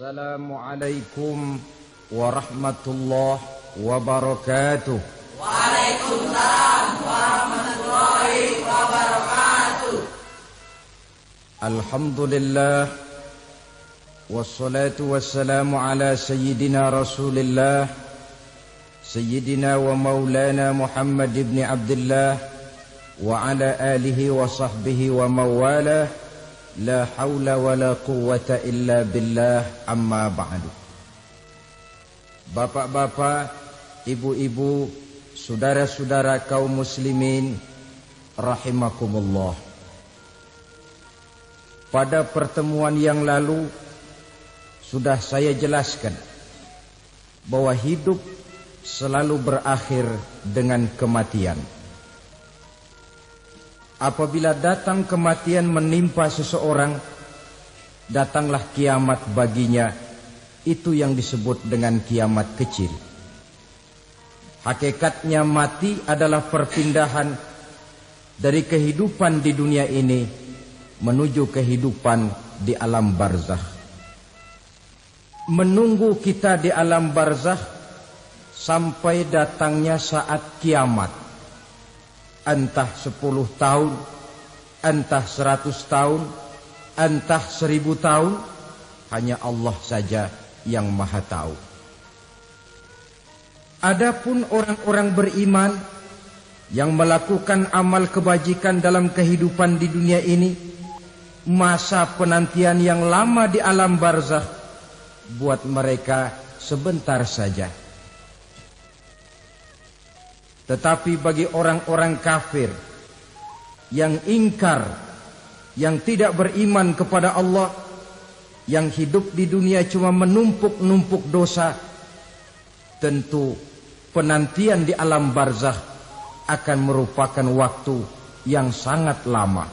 Assalamualaikum warahmatullahi wabarakatuh. Waalaikumsalam warahmatullahi wabarakatuh. Alhamdulillah wassalatu wassalamu ala sayyidina Rasulillah sayyidina wa maulana Muhammad ibn Abdullah wa ala alihi wa sahbihi wa mawalah. La haula wa la quwwata illa billah, amma ba'du. Bapak-bapak, ibu-ibu, saudara-saudara kaum muslimin rahimakumullah. Pada pertemuan yang lalu sudah saya jelaskan bahwa hidup selalu berakhir dengan kematian. Apabila datang kematian menimpa seseorang, datanglah kiamat baginya. Itu yang disebut dengan kiamat kecil. Hakikatnya mati adalah perpindahan dari kehidupan di dunia ini menuju kehidupan di alam barzakh. Menunggu kita di alam barzakh sampai datangnya saat kiamat. Entah 10 tahun, entah 100 tahun, entah 1000 tahun, hanya Allah saja yang maha tahu. Adapun orang-orang beriman yang melakukan amal kebajikan dalam kehidupan di dunia ini, masa penantian yang lama di alam barzakh buat mereka sebentar saja. Tetapi bagi orang-orang kafir yang ingkar, yang tidak beriman kepada Allah, yang hidup di dunia cuma menumpuk-numpuk dosa, tentu penantian di alam barzakh akan merupakan waktu yang sangat lama.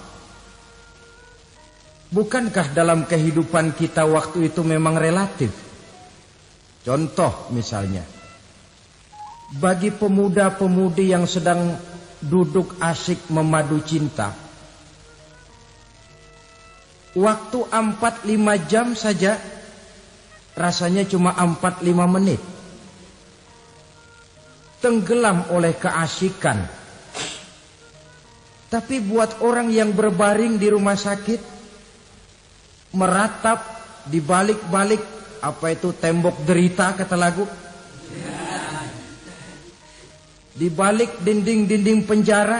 Bukankah dalam kehidupan kita waktu itu memang relatif? Contoh misalnya, bagi pemuda-pemudi yang sedang duduk asyik memadu cinta, waktu 4-5 jam saja rasanya cuma 4-5 menit. Tenggelam oleh keasikan. Tapi buat orang yang berbaring di rumah sakit, meratap di balik-balik apa itu tembok derita kata lagu, di balik dinding-dinding penjara,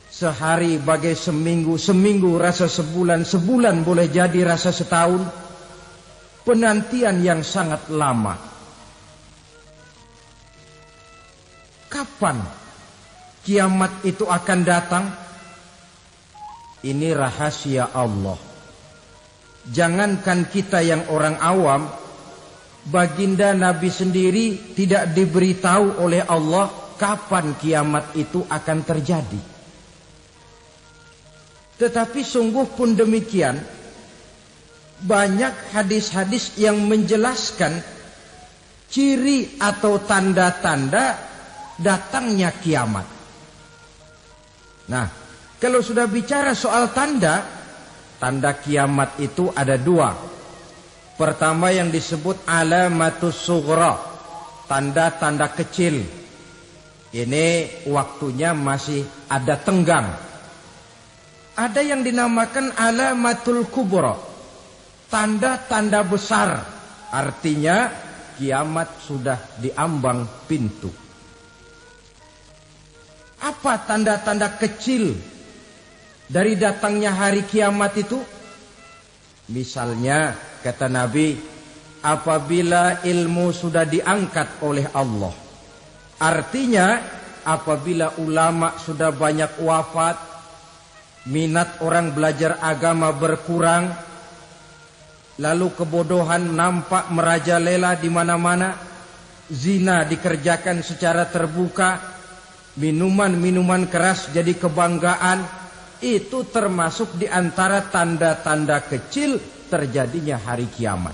sehari bagai seminggu, seminggu rasa sebulan, sebulan boleh jadi rasa setahun. Penantian yang sangat lama. Kapan kiamat itu akan datang? Ini rahasia Allah. Jangankan kita yang orang awam, baginda Nabi sendiri tidak diberitahu oleh Allah kapan kiamat itu akan terjadi. Tetapi sungguh pun demikian, banyak hadis-hadis yang menjelaskan ciri atau tanda-tanda datangnya kiamat. Nah, kalau sudah bicara soal tanda kiamat itu ada 2. Pertama yang disebut alamatus sughra, tanda-tanda kecil. Ini waktunya masih ada tenggang. Ada yang dinamakan alamatul kubra, tanda-tanda besar. Artinya kiamat sudah diambang pintu. Apa tanda-tanda kecil dari datangnya hari kiamat itu? Misalnya kata Nabi, apabila ilmu sudah diangkat oleh Allah. Artinya apabila ulama sudah banyak wafat, minat orang belajar agama berkurang, lalu kebodohan nampak merajalela di mana-mana, zina dikerjakan secara terbuka, minuman-minuman keras jadi kebanggaan. Itu termasuk di antara tanda-tanda kecil terjadinya hari kiamat.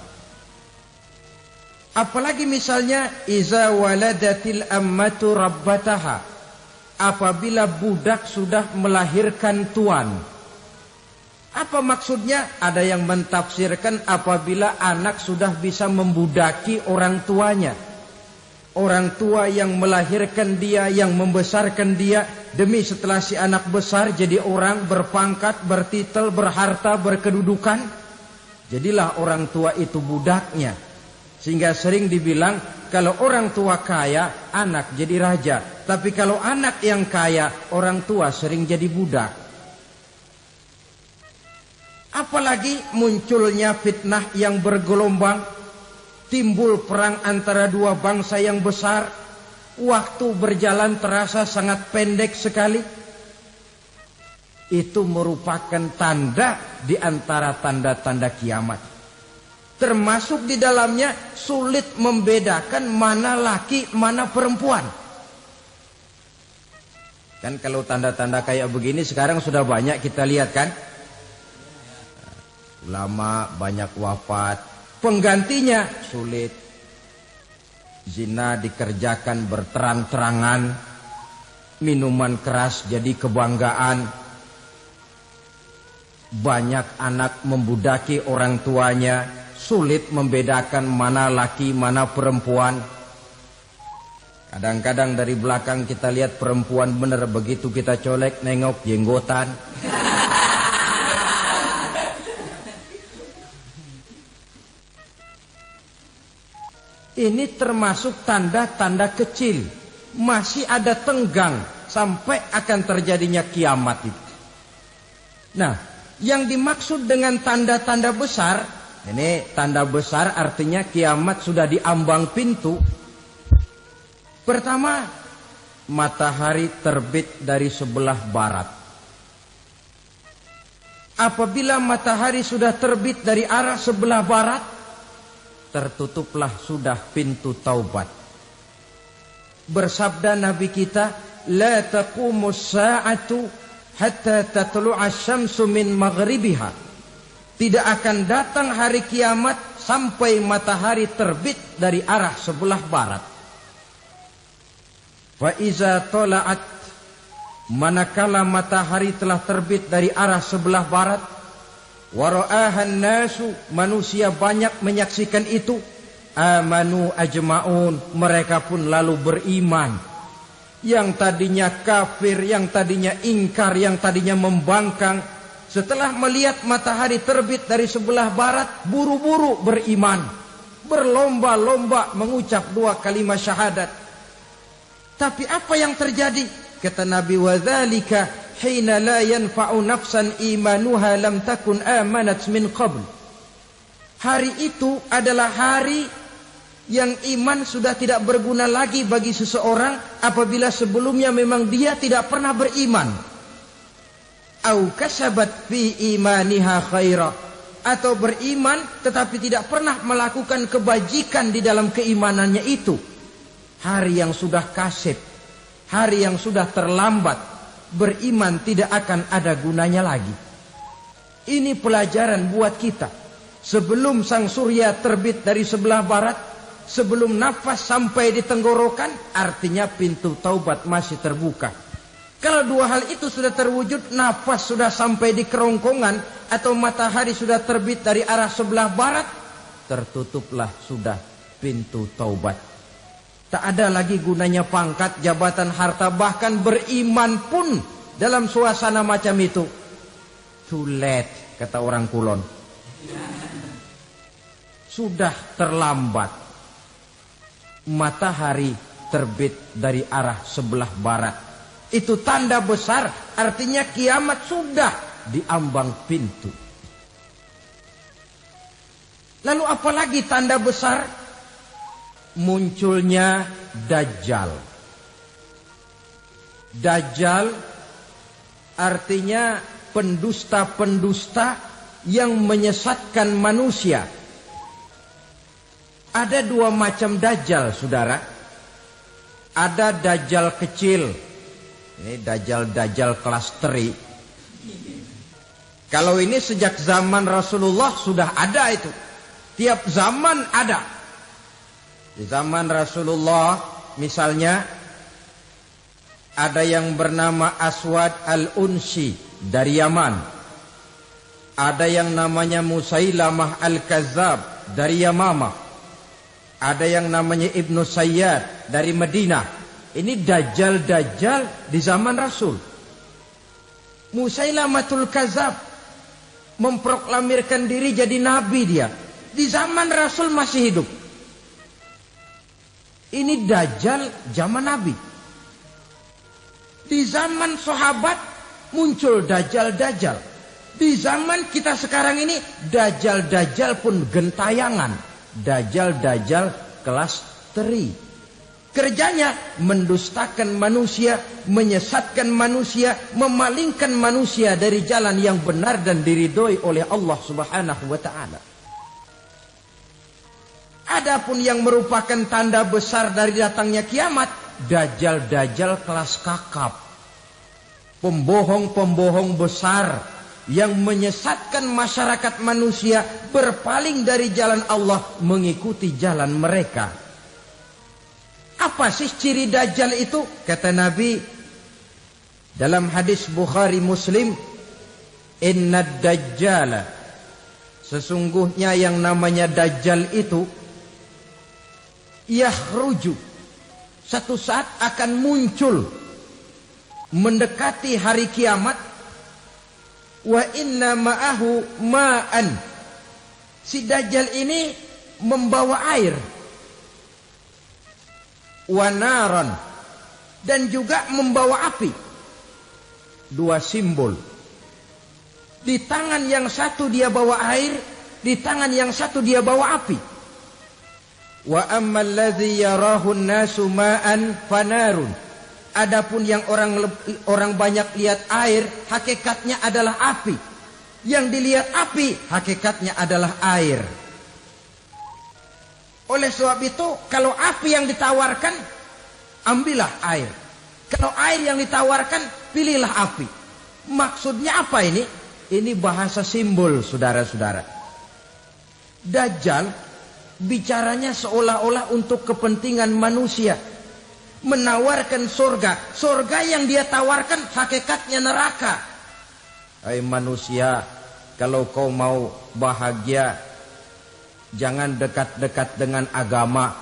Apalagi misalnya iza waladatil ammatu rabbataha, apabila budak sudah melahirkan tuan. Apa maksudnya? Ada yang mentafsirkan apabila anak sudah bisa membudaki orang tuanya. Orang tua yang melahirkan dia, yang membesarkan dia, demi setelah si anak besar jadi orang berpangkat, bertitel, berharta, berkedudukan. Jadilah orang tua itu budaknya. Sehingga sering dibilang kalau orang tua kaya, anak jadi raja. Tapi kalau anak yang kaya, orang tua sering jadi budak. Apalagi munculnya fitnah yang bergelombang, timbul perang antara dua bangsa yang besar, waktu berjalan terasa sangat pendek sekali. Itu merupakan tanda di antara tanda-tanda kiamat. Termasuk di dalamnya sulit membedakan mana laki, mana perempuan. Kan kalau tanda-tanda kayak begini sekarang sudah banyak kita lihat kan. Ulama banyak wafat, penggantinya sulit. Zina dikerjakan berterang-terangan, minuman keras jadi kebanggaan. Banyak anak membudaki orang tuanya, sulit membedakan mana laki, mana perempuan. Kadang-kadang dari belakang kita lihat perempuan bener, begitu kita colek nengok jenggotan. Ini termasuk tanda-tanda kecil. Masih ada tenggang sampai akan terjadinya kiamat itu. Nah, yang dimaksud dengan tanda-tanda besar, ini tanda besar artinya kiamat sudah di ambang pintu. Pertama, matahari terbit dari sebelah barat. Apabila matahari sudah terbit dari arah sebelah barat, tertutuplah sudah pintu taubat. Bersabda Nabi kita, la taqumus sa'atu hatta tatlu'a syamsu min maghribiha. Tidak akan datang hari kiamat sampai matahari terbit dari arah sebelah barat. Fa iza tala'at, manakala matahari telah terbit dari arah sebelah barat, wara'ahan nasu, manusia banyak menyaksikan itu, amanu ajma'un, mereka pun lalu beriman. Yang tadinya kafir, yang tadinya ingkar, yang tadinya membangkang, setelah melihat matahari terbit dari sebelah barat, buru-buru beriman, berlomba-lomba mengucap dua kalimat syahadat. Tapi apa yang terjadi? Kata Nabi, wadzalika hina la yanfa'u nafsan imanuha lam takun amanat min qabl. Hari itu adalah hari yang iman sudah tidak berguna lagi bagi seseorang apabila sebelumnya memang dia tidak pernah beriman. Au kasabat fi imaniha khaira, atau beriman tetapi tidak pernah melakukan kebajikan di dalam keimanannya itu. Hari yang sudah kasib, hari yang sudah terlambat, beriman tidak akan ada gunanya lagi. Ini pelajaran buat kita. Sebelum sang surya terbit dari sebelah barat, sebelum nafas sampai di tenggorokan, artinya pintu taubat masih terbuka. Kalau dua hal itu sudah terwujud, nafas sudah sampai di kerongkongan, atau matahari sudah terbit dari arah sebelah barat, tertutuplah sudah pintu taubat. Tak ada lagi gunanya pangkat, jabatan, harta, bahkan beriman pun dalam suasana macam itu. Too late, kata orang Kulon. Sudah terlambat. Matahari terbit dari arah sebelah barat. Itu tanda besar, artinya kiamat sudah di ambang pintu. Lalu apalagi tanda besar? Munculnya Dajjal. Dajjal artinya pendusta-pendusta yang menyesatkan manusia. Ada dua macam Dajjal, saudara. Ada Dajjal kecil. Ini Dajjal kelas teri. Kalau ini sejak zaman Rasulullah sudah ada itu. Tiap zaman ada. Di zaman Rasulullah misalnya ada yang bernama Aswad al-Unsi dari Yaman. Ada yang namanya Musailamah Al-Kazzab dari Yamamah. Ada yang namanya Ibnu Sayyad dari Madinah. Ini dajjal-dajjal di zaman Rasul. Musailamatul Kazzab memproklamirkan diri jadi nabi dia. Di zaman Rasul masih hidup. Ini dajjal zaman Nabi. Di zaman sahabat muncul dajjal-dajjal. Di zaman kita sekarang ini dajjal-dajjal pun gentayangan. Dajjal-dajjal kelas teri. Kerjanya mendustakan manusia, menyesatkan manusia, memalingkan manusia dari jalan yang benar dan diridhoi oleh Allah Subhanahu wa taala. Adapun yang merupakan tanda besar dari datangnya kiamat, dajjal-dajjal kelas kakap. Pembohong-pembohong besar yang menyesatkan masyarakat manusia berpaling dari jalan Allah mengikuti jalan mereka. Apa sih ciri dajjal itu? Kata Nabi dalam hadis Bukhari Muslim, innad dajjala, sesungguhnya yang namanya dajjal itu yakhruju, satu saat akan muncul mendekati hari kiamat. Wa inna ma'ahu ma'an, si dajjal ini membawa air. Wa naran, dan juga membawa api. Dua simbol. Di tangan yang satu dia bawa air, di tangan yang satu dia bawa api. Wa ammal ladzi yarahu an-nasu ma'an fanarun. Adapun yang orang banyak lihat air, hakikatnya adalah api. Yang dilihat api, hakikatnya adalah air. Oleh sebab itu, kalau api yang ditawarkan, ambillah air. Kalau air yang ditawarkan, pilihlah api. Maksudnya apa ini? Ini bahasa simbol, saudara-saudara. Dajjal bicaranya seolah-olah untuk kepentingan manusia. Menawarkan surga. Surga yang dia tawarkan hakikatnya neraka. Hai manusia, kalau kau mau bahagia, jangan dekat-dekat dengan agama.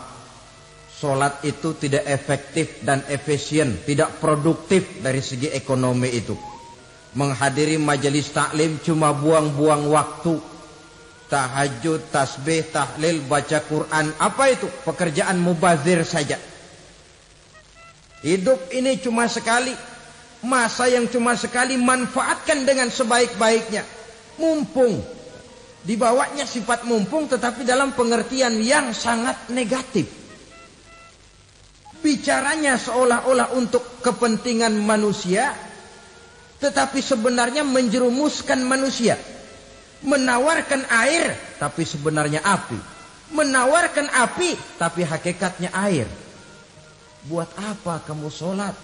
Solat itu tidak efektif dan efisien, tidak produktif dari segi ekonomi itu. Menghadiri majelis taklim cuma buang-buang waktu. Tahajud, tasbih, tahlil, baca Quran, apa itu? Pekerjaan mubazir saja. Hidup ini cuma sekali, masa yang cuma sekali, manfaatkan dengan sebaik-baiknya. Mumpung, dibawanya sifat mumpung tetapi dalam pengertian yang sangat negatif. Bicaranya seolah-olah untuk kepentingan manusia, tetapi sebenarnya menjerumuskan manusia. Menawarkan air, tapi sebenarnya api. Menawarkan api, tapi hakikatnya air. Buat apa kamu sholat?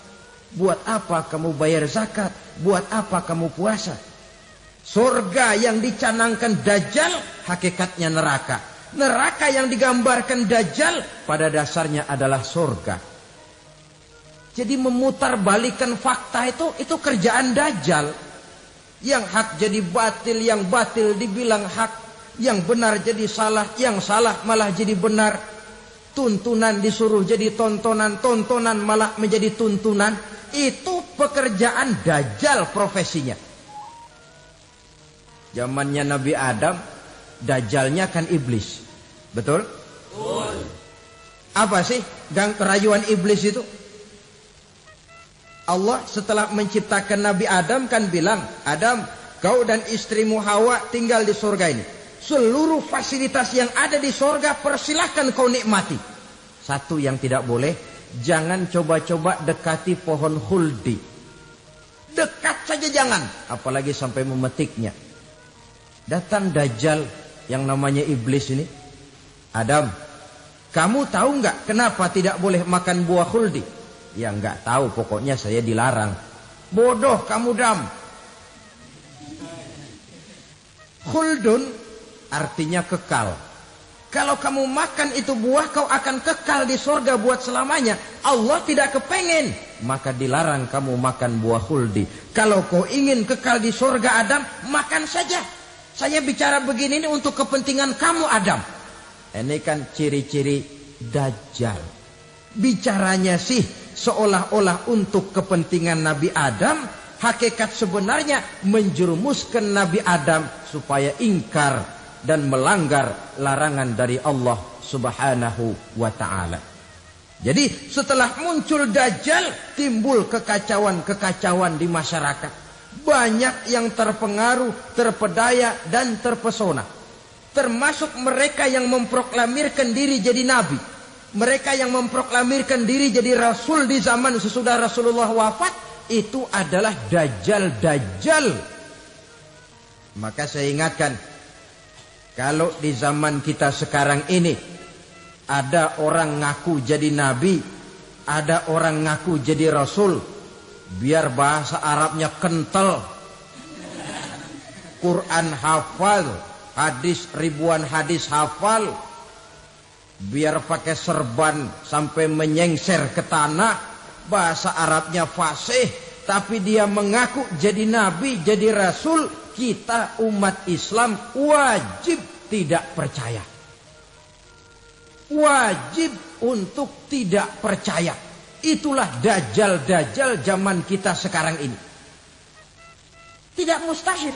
Buat apa kamu bayar zakat? Buat apa kamu puasa? Surga yang dicanangkan dajjal, hakikatnya neraka. Neraka yang digambarkan dajjal, pada dasarnya adalah surga. Jadi memutarbalikkan fakta itu kerjaan dajjal. Yang hak jadi batil, yang batil dibilang hak, yang benar jadi salah, yang salah malah jadi benar. Tuntunan disuruh jadi tontonan, tontonan malah menjadi tuntunan. Itu pekerjaan dajjal profesinya. Zamannya Nabi Adam, dajjalnya kan iblis. Betul? Betul. Apa sih rayuan iblis itu? Allah setelah menciptakan Nabi Adam kan bilang, Adam, kau dan istrimu Hawa tinggal di surga ini. Seluruh fasilitas yang ada di surga persilahkan kau nikmati. Satu yang tidak boleh, jangan coba-coba dekati pohon khuldi. Dekat saja jangan, apalagi sampai memetiknya. Datang dajjal yang namanya iblis ini. Adam, kamu tahu nggak kenapa tidak boleh makan buah khuldi? Ya nggak tahu, pokoknya saya dilarang. Bodoh kamu Dam. Khuldun artinya kekal. Kalau kamu makan itu buah, kau akan kekal di surga buat selamanya. Allah tidak kepengen, maka dilarang kamu makan buah khuldi. Kalau kau ingin kekal di surga Adam, makan saja. Saya bicara begini ini untuk kepentingan kamu Adam. Ini kan ciri-ciri Dajjal. Bicaranya sih seolah-olah untuk kepentingan Nabi Adam, hakikat sebenarnya menjerumuskan Nabi Adam supaya ingkar dan melanggar larangan dari Allah Subhanahu wa ta'ala. Jadi setelah muncul Dajjal, timbul kekacauan-kekacauan di masyarakat. Banyak yang terpengaruh, terpedaya dan terpesona. Termasuk mereka yang memproklamirkan diri jadi nabi. Mereka yang memproklamirkan diri jadi rasul di zaman sesudah Rasulullah wafat. Itu adalah Dajjal-Dajjal. Maka saya ingatkan, kalau di zaman kita sekarang ini ada orang ngaku jadi nabi, ada orang ngaku jadi rasul, biar bahasa Arabnya kental, Quran hafal, hadis ribuan hadis hafal, biar pakai serban sampai menyengser ke tanah, bahasa Arabnya fasih, tapi dia mengaku jadi nabi, jadi rasul, kita umat Islam wajib tidak percaya. Wajib untuk tidak percaya. Itulah Dajjal-Dajjal zaman kita sekarang ini. Tidak mustahil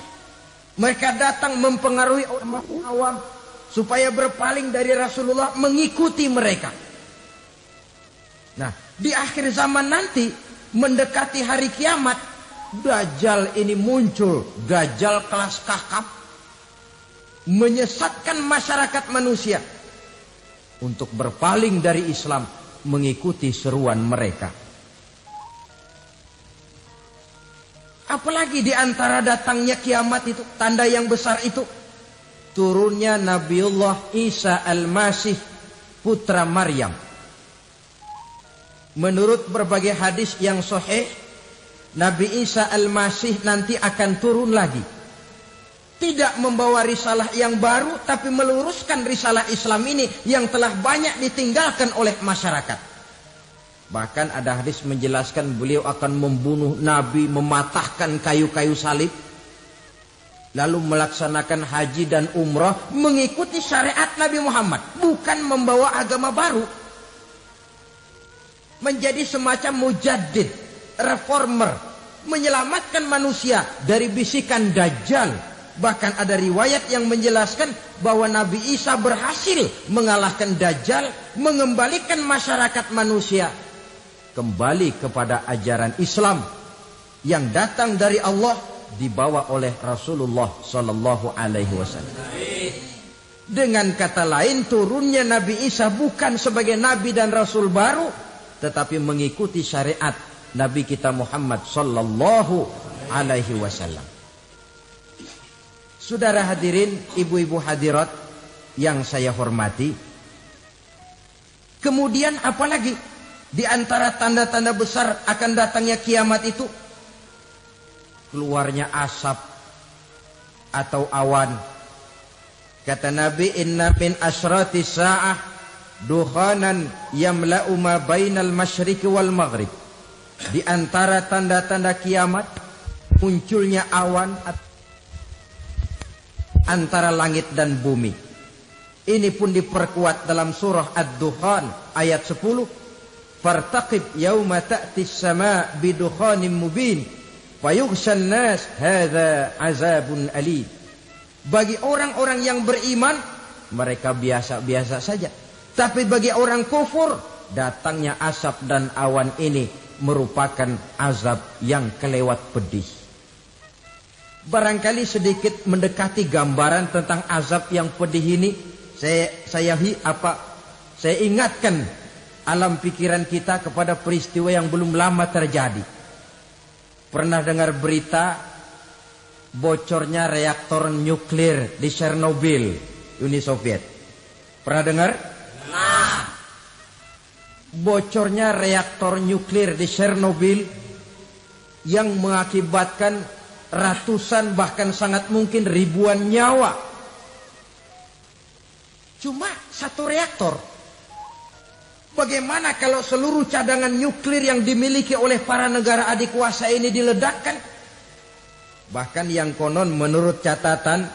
mereka datang mempengaruhi orang awam supaya berpaling dari Rasulullah, mengikuti mereka. Nah, di akhir zaman nanti, mendekati hari kiamat, Dajjal ini muncul. Dajjal kelas kakap, menyesatkan masyarakat manusia untuk berpaling dari Islam, mengikuti seruan mereka. Apalagi di antara datangnya kiamat itu, tanda yang besar itu, turunnya Nabiullah Isa Al-Masih, putra Maryam. Menurut berbagai hadis yang sahih, Nabi Isa Al-Masih nanti akan turun lagi. Tidak membawa risalah yang baru, tapi meluruskan risalah Islam ini yang telah banyak ditinggalkan oleh masyarakat. Bahkan ada hadis menjelaskan beliau akan membunuh Nabi, mematahkan kayu-kayu salib, lalu melaksanakan haji dan umrah mengikuti syariat Nabi Muhammad, bukan membawa agama baru. Menjadi semacam mujaddid, reformer, menyelamatkan manusia dari bisikan Dajjal. Bahkan ada riwayat yang menjelaskan bahwa Nabi Isa berhasil mengalahkan Dajjal, mengembalikan masyarakat manusia kembali kepada ajaran Islam yang datang dari Allah, dibawa oleh Rasulullah Sallallahu Alaihi Wasallam. Dengan kata lain, turunnya Nabi Isa bukan sebagai Nabi dan Rasul baru, tetapi mengikuti syariat Nabi kita Muhammad Sallallahu Alaihi Wasallam. Saudara hadirin, ibu-ibu hadirat yang saya hormati. Kemudian apalagi di antara tanda-tanda besar akan datangnya kiamat itu? Keluarnya asap atau awan. Kata Nabi, inna min asratis sa'ah dukhanan yamla'u ma bainal masyriqi wal maghrib. Di antara tanda-tanda kiamat, munculnya awan antara langit dan bumi. Ini pun diperkuat dalam surah Ad-Dukhan ayat 10. Fartaqib yauma ta'tis sama' bidukhanin mubin fayughshan nas hadza azabun alim. Bagi orang-orang yang beriman, mereka biasa-biasa saja. Tapi bagi orang kufur, datangnya asap dan awan ini merupakan azab yang kelewat pedih. Barangkali sedikit mendekati gambaran tentang azab yang pedih ini, saya ingatkan alam pikiran kita kepada peristiwa yang belum lama terjadi. Pernah dengar berita bocornya reaktor nuklir di Chernobyl, Uni Soviet? Pernah dengar? Nah, bocornya reaktor nuklir di Chernobyl yang mengakibatkan ratusan bahkan sangat mungkin ribuan nyawa. Cuma satu reaktor. Bagaimana kalau seluruh cadangan nuklir yang dimiliki oleh para negara adikuasa ini diledakkan? Bahkan yang konon menurut catatan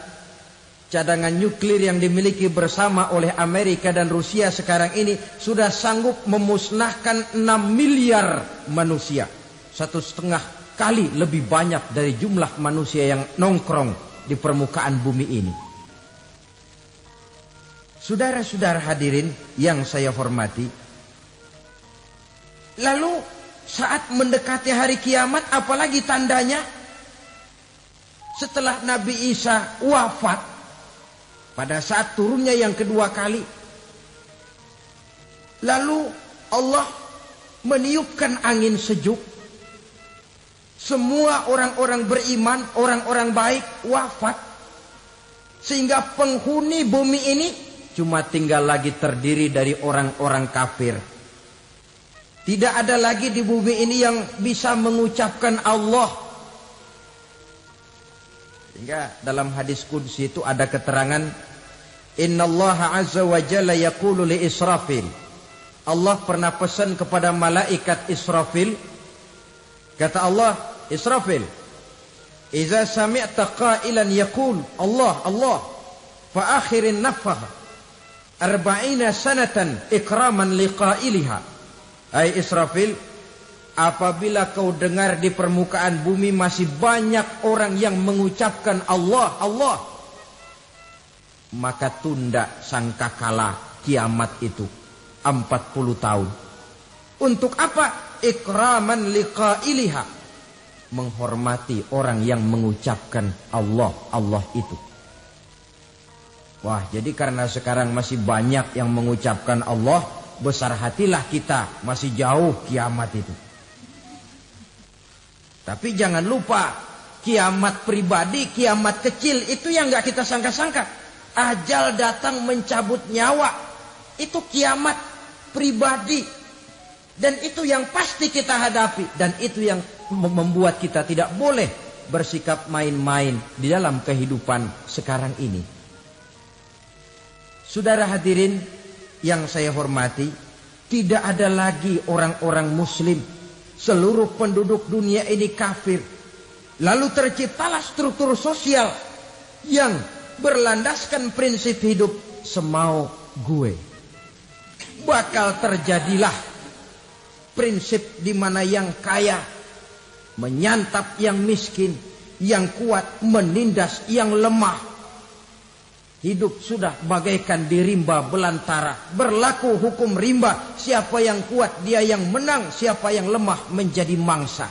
cadangan nuklir yang dimiliki bersama oleh Amerika dan Rusia sekarang ini sudah sanggup memusnahkan 6 miliar manusia. 1,5 kali lebih banyak dari jumlah manusia yang nongkrong di permukaan bumi ini. Saudara-saudara hadirin yang saya hormati, lalu saat mendekati hari kiamat, apalagi tandanya? Setelah Nabi Isa wafat, pada saat turunnya yang kedua kali, lalu Allah meniupkan angin sejuk. Semua orang-orang beriman, orang-orang baik wafat. Sehingga penghuni bumi ini cuma tinggal lagi terdiri dari orang-orang kafir. Tidak ada lagi di bumi ini yang bisa mengucapkan Allah. Sehingga dalam hadis qudsi itu ada keterangan, Innallaha azza wa jalla yaqulu li Israfil. Allah pernah pesan kepada malaikat Israfil. Kata Allah, Israfil, Iza sami'ta qailan yaqul Allah, Allah, fa akhirin nafah 40 sanatan ikraman liqailiha. Hai Israfil, apabila kau dengar di permukaan bumi masih banyak orang yang mengucapkan Allah, Allah, maka tunda sangkakala kiamat itu 40 tahun. Untuk apa? Ikraman liqailiha, menghormati orang yang mengucapkan Allah, Allah itu. Wah, jadi karena sekarang masih banyak yang mengucapkan Allah, besar hatilah kita, masih jauh kiamat itu. Tapi jangan lupa, kiamat pribadi, kiamat kecil, itu yang gak kita sangka-sangka. Ajal datang mencabut nyawa, itu kiamat pribadi. Dan itu yang pasti kita hadapi. Dan itu yang membuat kita tidak boleh bersikap main-main di dalam kehidupan sekarang ini. Saudara hadirin yang saya hormati, tidak ada lagi orang-orang muslim. Seluruh penduduk dunia ini kafir. Lalu terciptalah struktur sosial yang berlandaskan prinsip hidup semau gue. Bakal terjadilah prinsip di mana yang kaya menyantap yang miskin, yang kuat menindas yang lemah. Hidup sudah bagaikan di rimba belantara. Berlaku hukum rimba. Siapa yang kuat dia yang menang. Siapa yang lemah menjadi mangsa.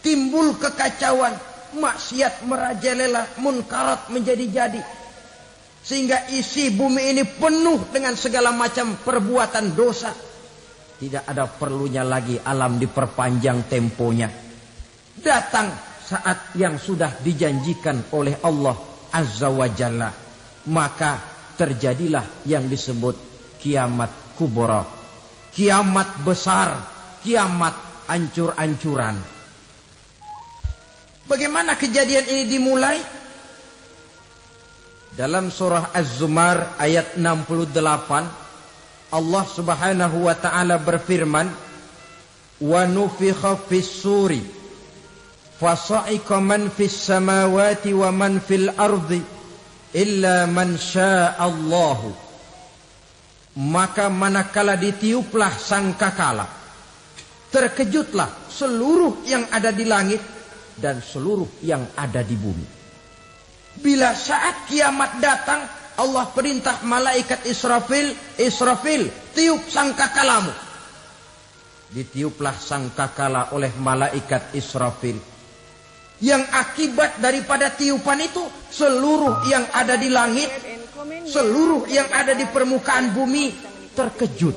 Timbul kekacauan. Maksiat merajalela. Munkarat menjadi-jadi. Sehingga isi bumi ini penuh dengan segala macam perbuatan dosa. Tidak ada perlunya lagi alam diperpanjang temponya. Datang saat yang sudah dijanjikan oleh Allah Azza wa Jalla, maka terjadilah yang disebut kiamat kubra, kiamat besar, kiamat ancur-ancuran. Bagaimana kejadian ini dimulai? Dalam surah Az-Zumar ayat 68, Allah Subhanahu wa taala berfirman, "Wa nufikha fis-suri fasa'iqa man fis samawati wa man fil ardi illa man sya'allahu." Maka manakala ditiuplah sangkakala, terkejutlah seluruh yang ada di langit dan seluruh yang ada di bumi. Bila saat kiamat datang, Allah perintah malaikat Israfil, Israfil, tiup sangkakalamu. Ditiuplah sangkakala oleh malaikat Israfil. Yang akibat daripada tiupan itu, seluruh yang ada di langit, seluruh yang ada di permukaan bumi terkejut.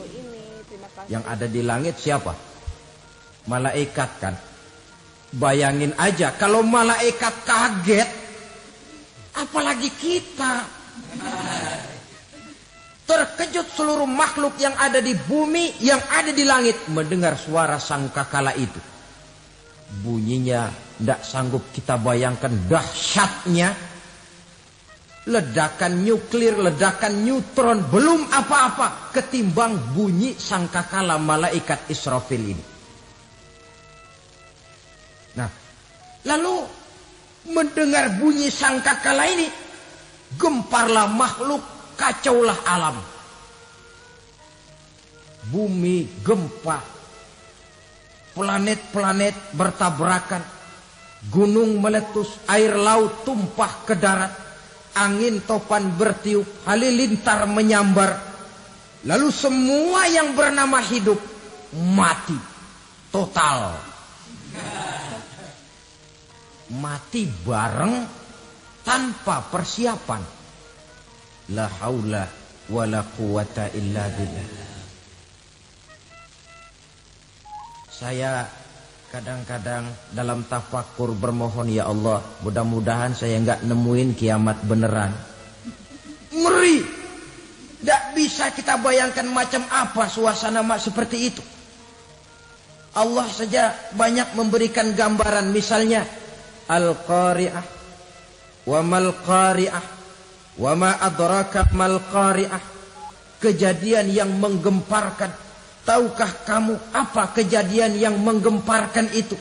Yang ada di langit siapa? Malaikat kan. Bayangin aja kalau malaikat kaget, apalagi kita. Terkejut seluruh makhluk yang ada di bumi, yang ada di langit mendengar suara sangkakala itu. Bunyinya tidak sanggup kita bayangkan dahsyatnya. Ledakan nuklir, ledakan neutron, belum apa-apa ketimbang bunyi sangkakala malaikat Israfil ini. Nah, lalu mendengar bunyi sangkakala ini, Gemparlah makhluk, kacaulah alam. Bumi gempa, planet-planet bertabrakan, gunung meletus, air laut tumpah ke darat, angin topan bertiup, halilintar menyambar. Lalu semua yang bernama hidup mati total. Mati bareng tanpa persiapan. La haula wala quwata illa billah. Saya kadang-kadang dalam tafakur bermohon, ya Allah, mudah-mudahan saya enggak nemuin kiamat beneran. Ngeri. Tidak bisa kita bayangkan macam apa suasana seperti itu. Allah saja banyak memberikan gambaran, misalnya Al-Qari'ah, wa mal Qari'ah, wa ma adraka mal Qari'ah. Kejadian yang menggemparkan. Tahukah kamu apa kejadian yang menggemparkan itu?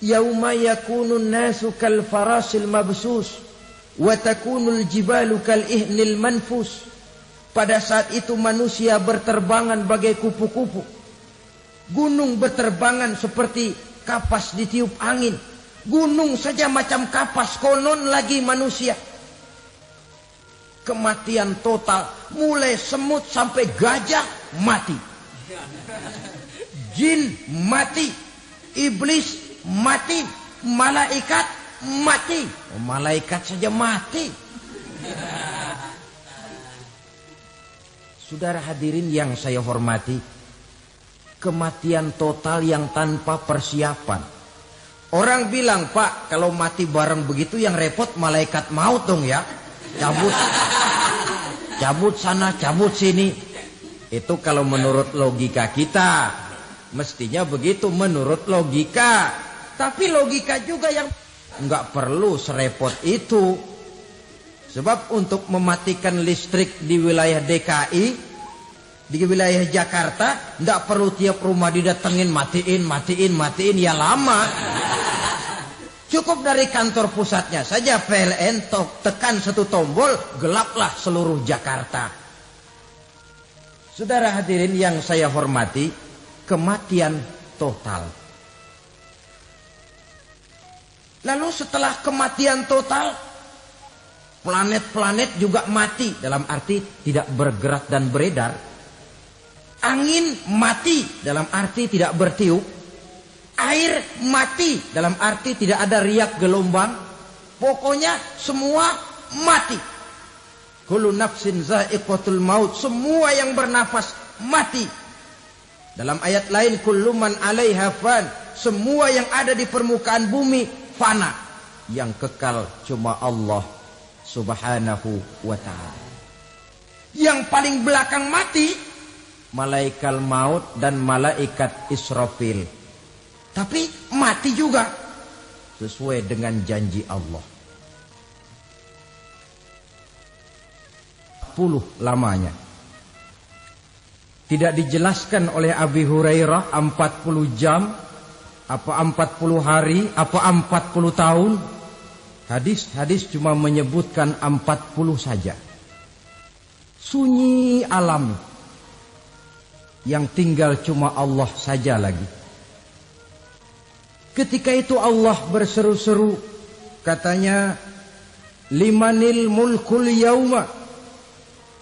Yauma yakunun nasu kal farasil mabsus wa takunul jibalu kal ihnil manfus. Pada saat itu manusia berterbangan bagai kupu-kupu. Gunung berterbangan seperti kapas ditiup angin. Gunung saja macam kapas, konon lagi manusia. Kematian total, mulai semut sampai gajah mati, jin mati, iblis mati, malaikat mati. Malaikat saja mati. Saudara hadirin yang saya hormati, kematian total yang tanpa persiapan. Orang bilang, Pak, kalau mati bareng begitu yang repot malaikat maut dong ya. Cabut sana, cabut sini. Itu kalau menurut logika kita. Mestinya begitu menurut logika. Tapi logika juga yang nggak perlu serepot itu. Sebab untuk mematikan listrik di wilayah DKI, di wilayah Jakarta, nggak perlu tiap rumah didatengin, matiin, ya lama. Cukup dari kantor pusatnya saja PLN tekan satu tombol, gelaplah seluruh Jakarta. Saudara hadirin yang saya hormati, kematian total. Lalu setelah kematian total, planet-planet juga mati, dalam arti tidak bergerak dan beredar. Angin mati, dalam arti tidak bertiup. Air mati, dalam arti tidak ada riak gelombang. Pokoknya semua mati. Kullu nafsin za'iqatul maut. Semua yang bernafas mati. Dalam ayat lain, kullu man 'alaiha fan. Semua yang ada di permukaan bumi fana. Yang kekal cuma Allah Subhanahu wa ta'ala. Yang paling belakang mati, malaikat maut dan malaikat Israfil. Tapi mati juga sesuai dengan janji Allah. 10 lamanya. Tidak dijelaskan oleh Abi Hurairah 40 jam, apa 40 hari, apa 40 tahun. Hadis-hadis cuma menyebutkan 40 saja. Sunyi alam. Yang tinggal cuma Allah saja lagi. Ketika itu Allah berseru-seru, katanya, limanil mulkul yauma.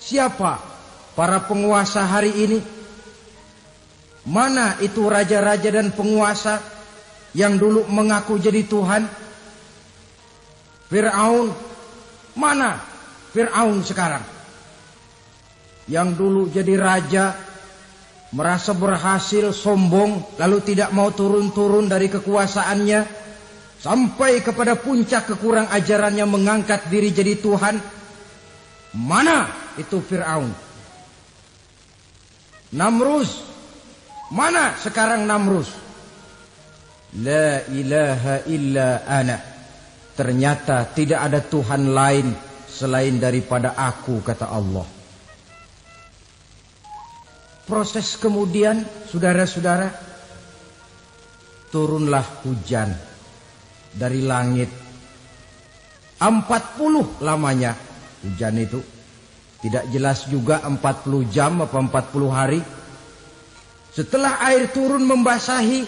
Siapa para penguasa hari ini? Mana itu raja-raja dan penguasa yang dulu mengaku jadi Tuhan? Fir'aun. Mana Fir'aun sekarang? Yang dulu jadi raja, merasa berhasil, sombong, lalu tidak mau turun-turun dari kekuasaannya, sampai kepada puncak kekurang ajarannya mengangkat diri jadi Tuhan. Mana itu Fir'aun? Namrus. Mana sekarang Namrus? La ilaha illa ana. Ternyata tidak ada Tuhan lain selain daripada aku, kata Allah. Proses kemudian, saudara-saudara, turunlah hujan dari langit. 40 lamanya hujan itu. Tidak jelas juga 40 jam apa 40 hari. Setelah air turun membasahi,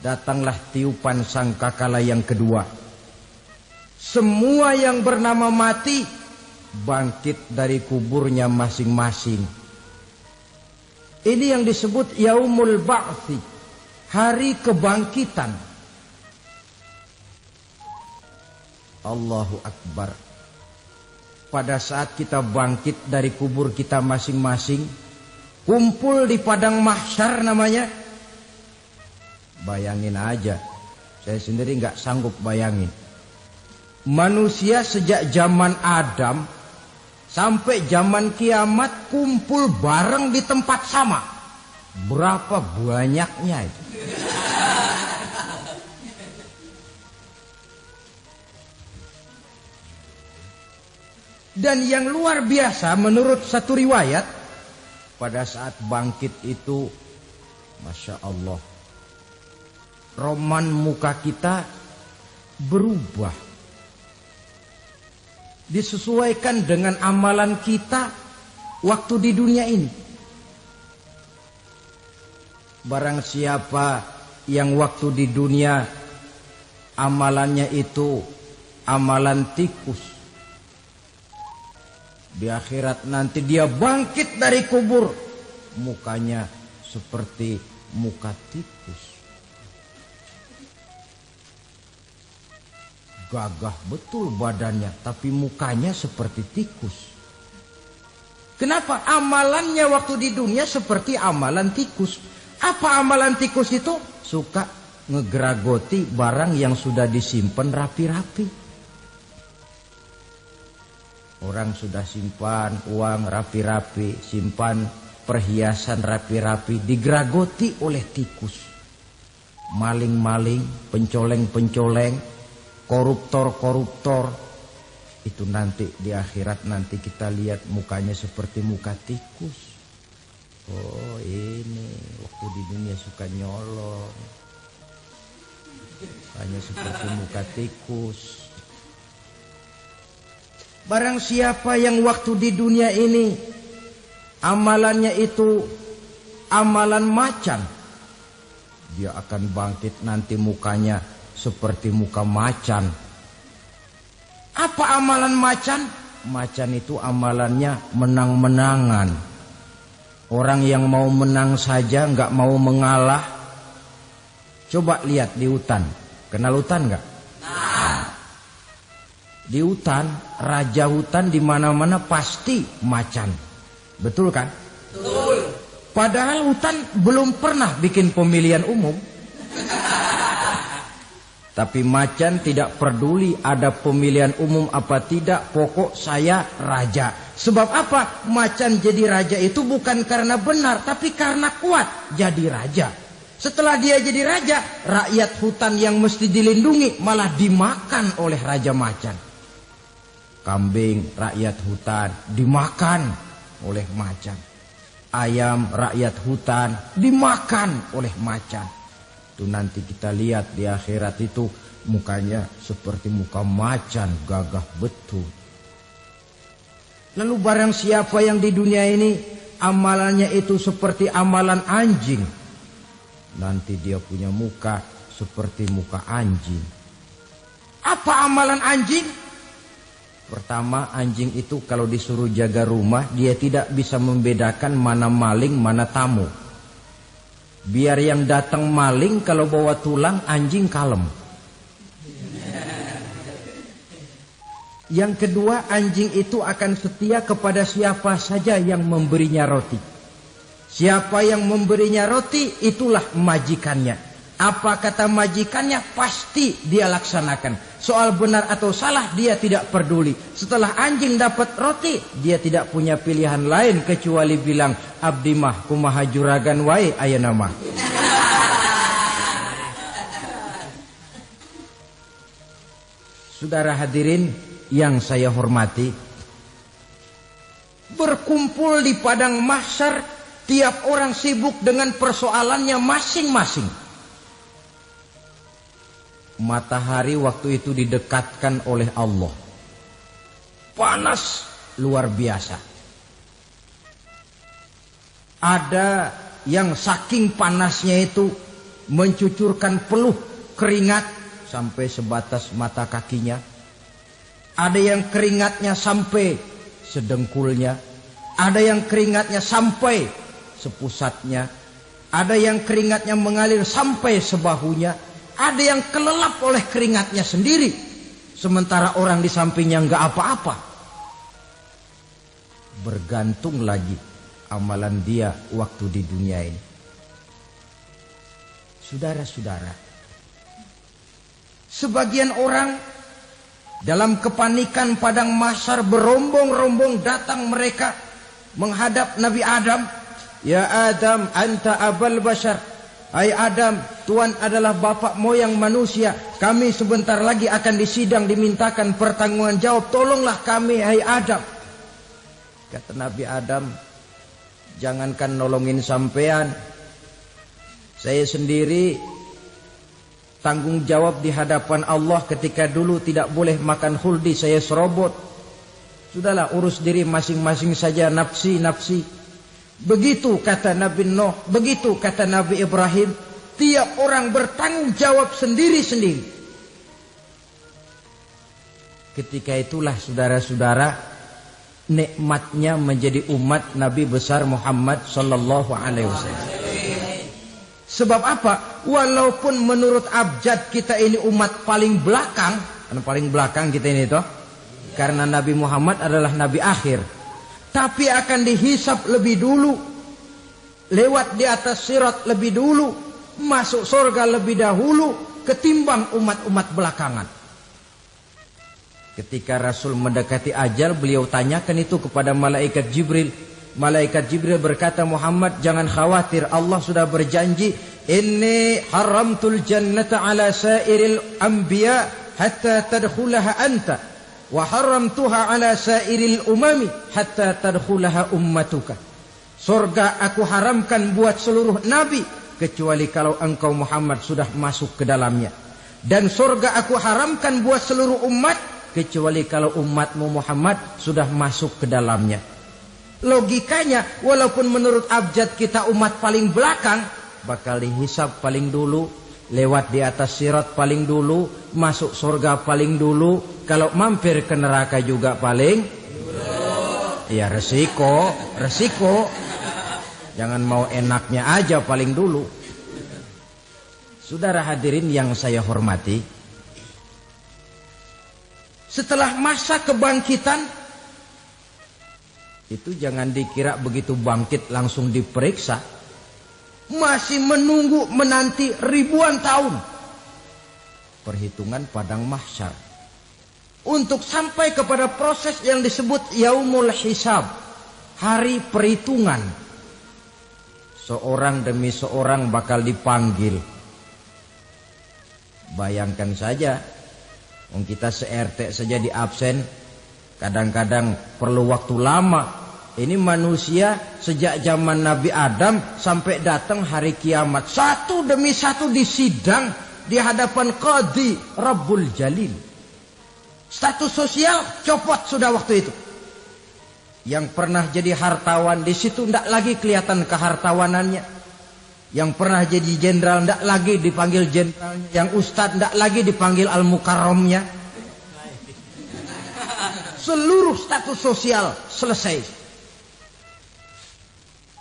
datanglah tiupan sangkakala yang kedua. Semua yang bernama mati bangkit dari kuburnya masing-masing. Ini yang disebut Yaumul Ba'thi, hari kebangkitan. Allahu Akbar. Pada saat kita bangkit dari kubur kita masing-masing, kumpul di padang mahsyar namanya. Bayangin aja, saya sendiri nggak sanggup bayangin. Manusia sejak zaman Adam sampai zaman kiamat kumpul bareng di tempat sama. Berapa banyaknya itu? Dan yang luar biasa menurut satu riwayat, pada saat bangkit itu, Masya Allah, roman muka kita berubah. Disesuaikan dengan amalan kita waktu di dunia ini. Barang siapa yang waktu di dunia amalannya itu amalan tikus, di akhirat nanti dia bangkit dari kubur, mukanya seperti muka tikus. Gagah betul badannya, tapi mukanya seperti tikus. Kenapa? Amalannya waktu di dunia seperti amalan tikus. Apa amalan tikus itu? Suka ngegeragoti barang yang sudah disimpan rapi-rapi. Orang sudah simpan uang rapi-rapi, simpan perhiasan rapi-rapi, digeragoti oleh tikus. Maling-maling, pencoleng-pencoleng, koruptor-koruptor. Itu nanti di akhirat nanti kita lihat mukanya seperti muka tikus. Oh ini waktu di dunia suka nyolong, mukanya seperti muka tikus. Barang siapa yang waktu di dunia ini amalannya itu amalan macan, dia akan bangkit nanti mukanya seperti muka macan. Apa amalan macan? Macan itu amalannya menang-menangan. Orang yang mau menang saja nggak mau mengalah. Coba lihat di hutan. Kenal hutan nggak? Di hutan, raja hutan di mana-mana pasti macan. Betul kan? Betul. Padahal hutan belum pernah bikin pemilihan umum. Tapi macan tidak peduli ada pemilihan umum apa tidak, pokok saya raja. Sebab apa? Macan jadi raja itu bukan karena benar, tapi karena kuat jadi raja. Setelah dia jadi raja, rakyat hutan yang mesti dilindungi malah dimakan oleh raja macan. Kambing rakyat hutan dimakan oleh macan. Ayam rakyat hutan dimakan oleh macan. Itu nanti kita lihat di akhirat itu mukanya seperti muka macan, gagah betul. Lalu barang siapa yang di dunia ini amalannya itu seperti amalan anjing, nanti dia punya muka seperti muka anjing. Apa amalan anjing? Pertama, anjing itu kalau disuruh jaga rumah, dia tidak bisa membedakan mana maling, mana tamu. Biar yang datang maling, kalau bawa tulang, anjing kalem. Yang kedua, anjing itu akan setia kepada siapa saja yang memberinya roti. Siapa yang memberinya roti, itulah majikannya. Apa kata majikannya, pasti dia laksanakan. Soal benar atau salah, dia tidak peduli. Setelah anjing dapat roti, dia tidak punya pilihan lain kecuali bilang, abdi mah kumaha juragan wae ayeuna mah. Saudara hadirin yang saya hormati, berkumpul di padang mahsyar, tiap orang sibuk dengan persoalannya masing-masing. Matahari waktu itu didekatkan oleh Allah. Panas luar biasa. Ada yang saking panasnya itu mencucurkan peluh keringat sampai sebatas mata kakinya. Ada yang keringatnya sampai sedengkulnya. Ada yang keringatnya sampai sepusatnya. Ada yang keringatnya mengalir sampai sebahunya. Ada yang kelelap oleh keringatnya sendiri. Sementara orang di sampingnya enggak apa-apa. Bergantung lagi amalan dia waktu di dunia ini. Saudara-saudara, sebagian orang dalam kepanikan padang mahsyar berombong-rombong datang mereka menghadap Nabi Adam. Ya Adam, anta abal bashar. Hai Adam, Tuhan adalah bapak moyang manusia. Kami sebentar lagi akan disidang, dimintakan pertanggungan jawab. Tolonglah kami, hai Adam. Kata Nabi Adam, jangankan nolongin sampean, saya sendiri tanggung jawab di hadapan Allah ketika dulu tidak boleh makan khuldi, saya serobot. Sudahlah, urus diri masing-masing saja, nafsi. Begitu kata Nabi Nuh, begitu kata Nabi Ibrahim. Tiap orang bertanggung jawab sendiri-sendiri. Ketika itulah saudara-saudara, nikmatnya menjadi umat Nabi besar Muhammad sallallahu alaihi wasallam. Sebab apa? Walaupun menurut abjad kita ini umat paling belakang, karena paling belakang kita ini toh, karena Nabi Muhammad adalah Nabi akhir, tapi akan dihisap lebih dulu, lewat di atas sirat lebih dulu, masuk surga lebih dahulu ketimbang umat-umat belakangan. Ketika Rasul mendekati ajal, beliau tanyakan itu kepada malaikat Jibril. Malaikat Jibril berkata, Muhammad, jangan khawatir, Allah sudah berjanji, inni haramtul jannata ala sairil anbiya hatta tadkhulaha anta, wa haramtuha ala sairil umami hatta tadkhulaha ummatuka. Surga aku haramkan buat seluruh nabi kecuali kalau engkau Muhammad sudah masuk ke dalamnya. Dan surga aku haramkan buat seluruh umat kecuali kalau umatmu Muhammad sudah masuk ke dalamnya. Logikanya, walaupun menurut abjad kita umat paling belakang, bakal dihisab paling dulu, lewat di atas sirat paling dulu, masuk surga paling dulu, kalau mampir ke neraka juga paling dulu. Ya resiko. Jangan mau enaknya aja paling dulu. Saudara hadirin yang saya hormati, setelah masa kebangkitan itu jangan dikira begitu bangkit langsung diperiksa. Masih menunggu menanti ribuan tahun perhitungan padang mahsyar untuk sampai kepada proses yang disebut yaumul hisab, hari perhitungan. Seorang demi seorang bakal dipanggil. Bayangkan saja, kita se-RT saja di absen, kadang-kadang perlu waktu lama. Ini manusia sejak zaman Nabi Adam sampai datang hari kiamat, satu demi satu disidang di hadapan Qadhi Rabbul Jalil. Status sosial copot sudah waktu itu. Yang pernah jadi hartawan di situ tidak lagi kelihatan kehartawanannya. Yang pernah jadi jenderal tidak lagi dipanggil jenderalnya. Yang ustadz tidak lagi dipanggil al-mukarramnya. Seluruh status sosial selesai.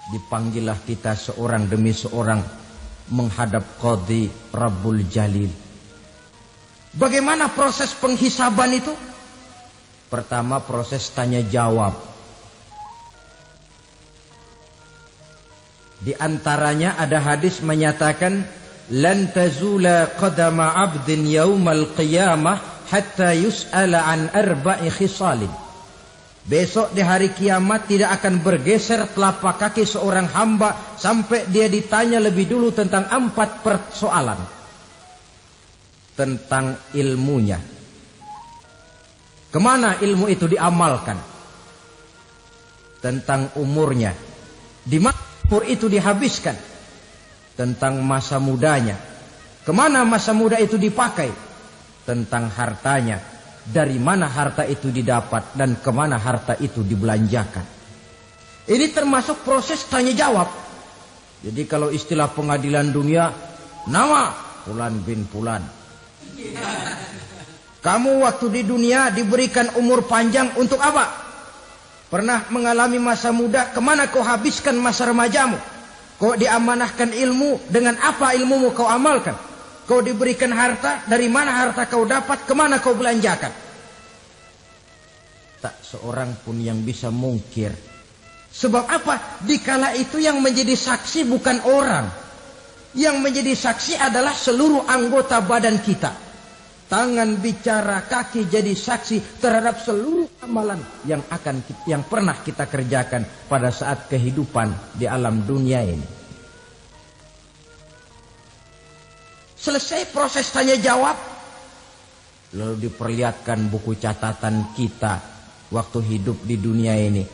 Dipanggillah kita seorang demi seorang menghadap Qadhi Rabbul Jalil. Bagaimana proses penghisaban itu? Pertama, proses tanya jawab. Di antaranya ada hadis menyatakan, lan tazula qadama 'abdin yaumal qiyamah hatta yus'ala an arba'i khisalin. Besok di hari kiamat tidak akan bergeser telapak kaki seorang hamba sampai dia ditanya lebih dulu tentang 4 persoalan. Tentang ilmunya. Kemana ilmu itu diamalkan? Tentang umurnya. Di mana umur itu dihabiskan? Tentang masa mudanya. Kemana masa muda itu dipakai? tentang hartanya, dari mana harta itu didapat dan kemana harta itu dibelanjakan. Ini termasuk proses tanya jawab. Jadi kalau istilah pengadilan dunia, nama Fulan bin Fulan. Kamu waktu di dunia diberikan umur panjang untuk apa? Pernah mengalami masa muda, kemana kau habiskan masa remajamu? Kau diamanahkan ilmu, dengan apa ilmumu kau amalkan? Kau diberikan harta, dari mana harta kau dapat, kemana kau belanjakan? Tak seorang pun yang bisa mungkir. Sebab apa? Dikala itu yang menjadi saksi bukan orang. Yang menjadi saksi adalah seluruh anggota badan kita. Tangan bicara, kaki jadi saksi terhadap seluruh amalan yang pernah kita kerjakan pada saat kehidupan di alam dunia ini. Selesai proses tanya jawab, lalu diperlihatkan buku catatan kita waktu hidup di dunia ini.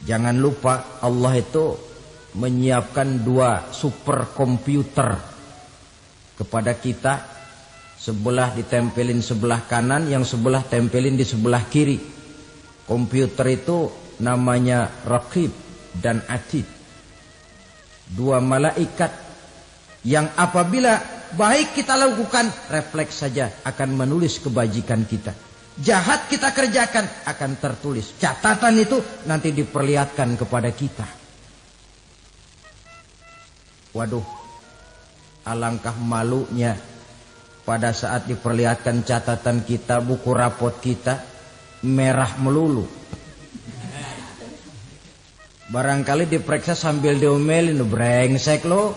Jangan lupa Allah itu menyiapkan 2 superkomputer kepada kita. Sebelah ditempelin sebelah kanan, yang sebelah tempelin di sebelah kiri. Komputer itu namanya Raqib dan Atid. 2 malaikat yang apabila baik kita lakukan, refleks saja akan menulis kebajikan kita. Jahat kita kerjakan akan tertulis. Catatan itu nanti diperlihatkan kepada kita. Waduh, alangkah malunya pada saat diperlihatkan catatan kita, buku rapot kita merah melulu. Barangkali diperiksa sambil diomelin, brengsek lo.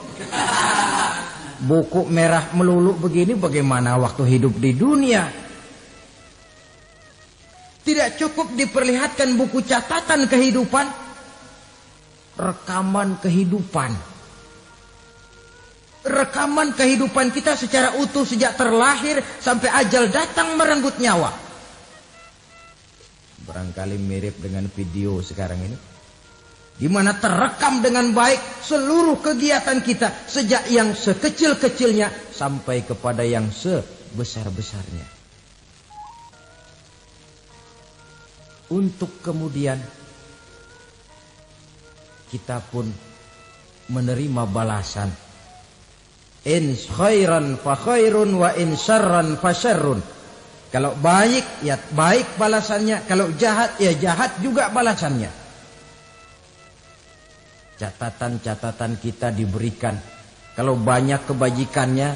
Buku merah melulu begini bagaimana waktu hidup di dunia? Tidak cukup diperlihatkan buku catatan kehidupan, rekaman kehidupan. Rekaman kehidupan kita secara utuh sejak terlahir sampai ajal datang merenggut nyawa. Barangkali mirip dengan video sekarang ini, di mana terekam dengan baik seluruh kegiatan kita sejak yang sekecil-kecilnya sampai kepada yang sebesar-besarnya. Untuk kemudian kita pun menerima balasan. In khairan fa khairun wa in syarran fa syarrun. Kalau baik ya baik balasannya, kalau jahat ya jahat juga balasannya. Catatan-catatan kita diberikan. Kalau banyak kebajikannya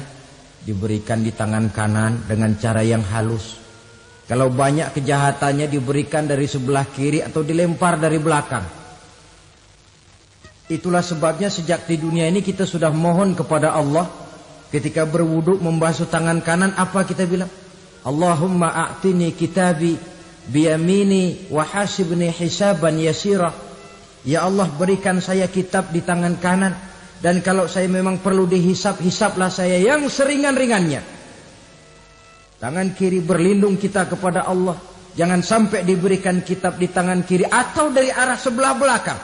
diberikan di tangan kanan dengan cara yang halus. Kalau banyak kejahatannya diberikan dari sebelah kiri atau dilempar dari belakang. Itulah sebabnya sejak di dunia ini kita sudah mohon kepada Allah. Ketika berwudu membasuh tangan kanan, apa kita bilang? Allahumma a'tini kitabi biyamini wa hasibni hisaban yasira. Ya Allah, berikan saya kitab di tangan kanan, dan kalau saya memang perlu dihisap, hisaplah saya yang seringan-ringannya. Tangan kiri berlindung kita kepada Allah. Jangan sampai diberikan kitab di tangan kiri atau dari arah sebelah belakang.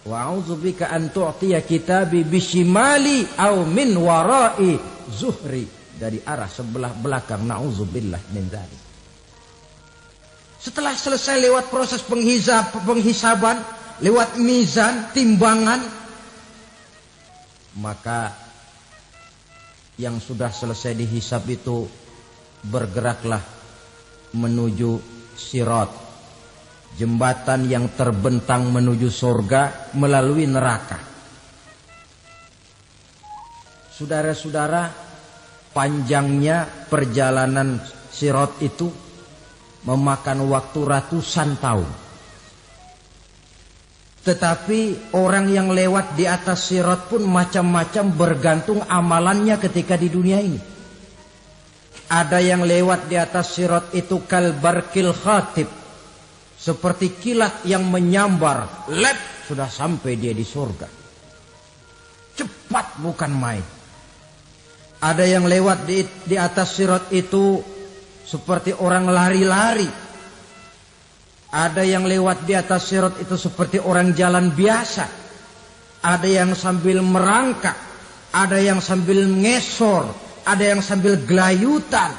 Wa a'udzubika an tu'tiya kitabi bishimali aw min wara'i zuhri, dari arah sebelah belakang. Na'udzubillah min dzalik. Setelah selesai lewat proses penghisaban, lewat mizan, timbangan, maka yang sudah selesai dihisab itu bergeraklah menuju sirat, jembatan yang terbentang menuju surga melalui neraka. Saudara-saudara, panjangnya perjalanan sirat itu memakan waktu ratusan tahun. Tetapi orang yang lewat di atas sirat pun macam-macam, bergantung amalannya ketika di dunia ini. Ada yang lewat di atas sirat itu kal barkil khatib, seperti kilat yang menyambar, lep, sudah sampai dia di surga. Cepat bukan main. Ada yang lewat di atas sirat itu seperti orang lari-lari. Ada yang lewat di atas sirat itu seperti orang jalan biasa. Ada yang sambil merangkak, ada yang sambil ngesor, ada yang sambil gelayutan,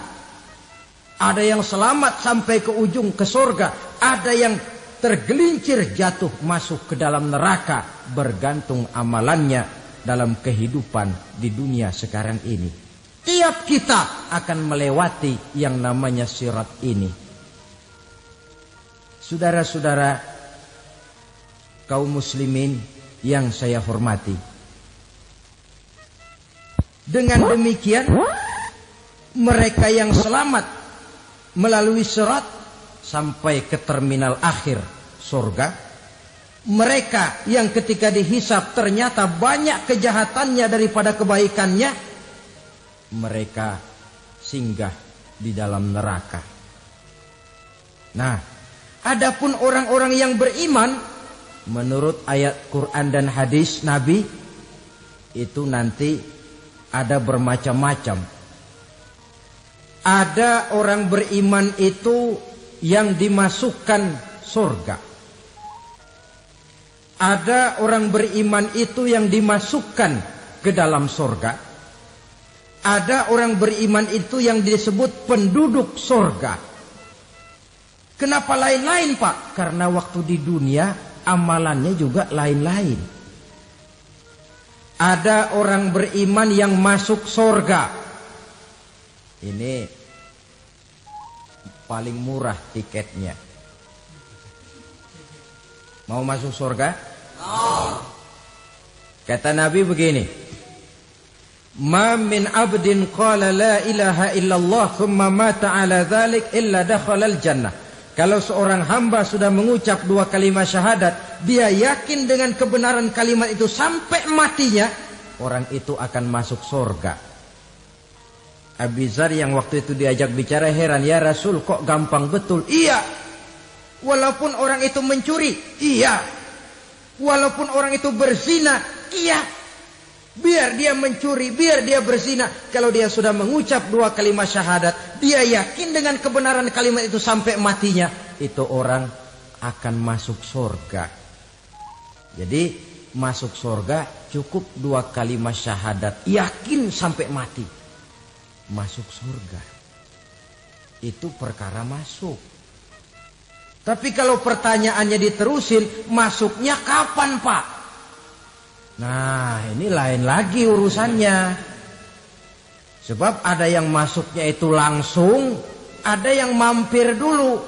ada yang selamat sampai ke ujung ke surga, ada yang tergelincir jatuh masuk ke dalam neraka, bergantung amalannya dalam kehidupan di dunia sekarang ini. Tiap kita akan melewati yang namanya sirat ini. Saudara-saudara kaum muslimin yang saya hormati, dengan demikian mereka yang selamat melalui sirat sampai ke terminal akhir surga, mereka yang ketika dihisab ternyata banyak kejahatannya daripada kebaikannya, mereka singgah di dalam neraka. Nah, adapun orang-orang yang beriman menurut ayat Quran dan hadis Nabi itu nanti ada bermacam-macam. Ada orang beriman itu yang dimasukkan surga. Ada orang beriman itu yang dimasukkan ke dalam surga. Ada orang beriman itu yang disebut penduduk surga. Kenapa lain-lain, Pak? Karena waktu di dunia amalannya juga lain-lain. Ada orang beriman yang masuk surga. Ini paling murah tiketnya. Mau masuk surga? Kata Nabi begini, ma min abdin qala la ilaha illallah thumma mata ala dhalik illa dakhalal jannah. Kalau seorang hamba sudah mengucap 2 kalimat syahadat, dia yakin dengan kebenaran kalimat itu sampai matinya, orang itu akan masuk surga. Abi Dzar yang waktu itu diajak bicara heran, ya Rasul kok gampang betul? Iya. Walaupun orang itu mencuri, iya. Walaupun orang itu berzina, iya. Biar dia mencuri, biar dia berzina, kalau dia sudah mengucap 2 kalimat syahadat, dia yakin dengan kebenaran kalimat itu sampai matinya, itu orang akan masuk surga. Jadi masuk surga cukup 2 kalimat syahadat, yakin sampai mati, masuk surga. Itu perkara masuk. Tapi kalau pertanyaannya diterusin, masuknya kapan, Pak? Nah, ini lain lagi urusannya. Sebab ada yang masuknya itu langsung, ada yang mampir dulu.